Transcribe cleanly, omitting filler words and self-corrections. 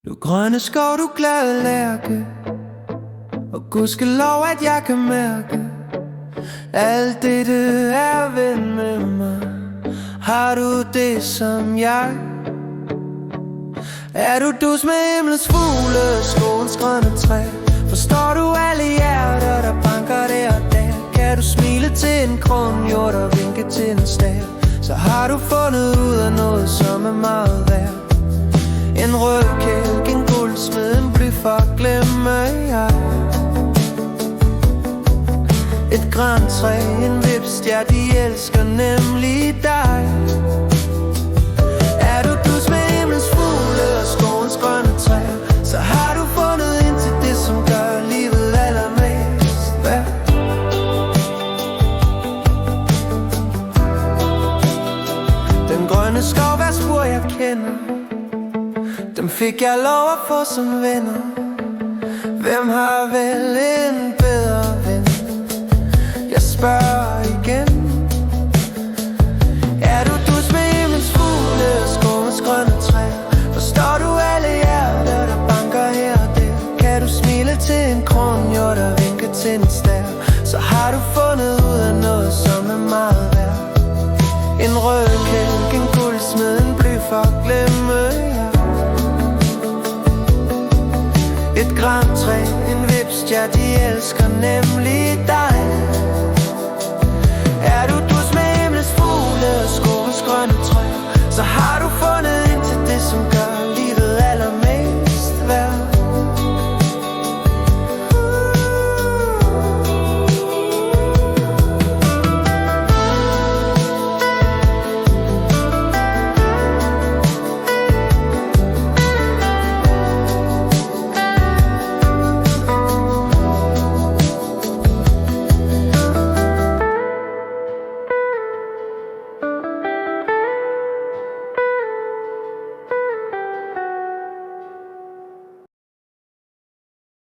Du grønne skov, du glade lærke, og gudskelov at jeg kan mærke, alt dette er ven med mig. Har du det som jeg? Er du dus med himlens fugle, skovens grønne træ? Forstår du alle hjerter, der banker der og der? Kan du smile til en kronhjort og vinke til en stav? Så har du fundet ud af noget, som er meget værd. En rød kælk, en guldsmed, en blyfok, glemmer jeg. Et grantræ, en vipstjert, de elsker nemlig dig. Er du dus med himlens fugle og skovens grønne træer, så har du fundet ind til det, som gør livet allermest værd. Den grønne skov er spor jeg kender, dem fik jeg lov at få som venner. Hvem har vel en bedre ven? Jeg spørger igen. Er du dus med himlens fugle og skovens grønne træer? Forstår du alle hjerter, der banker her og der? Kan du smile til en kronhjort og vinke til en stav? Så har du fundet ud af noget, som er meget værd. En rød kælk, en guldsmed, en blyfok, glemmer jeg. Et grantræ, en vipstjert, de elsker nemlig dig.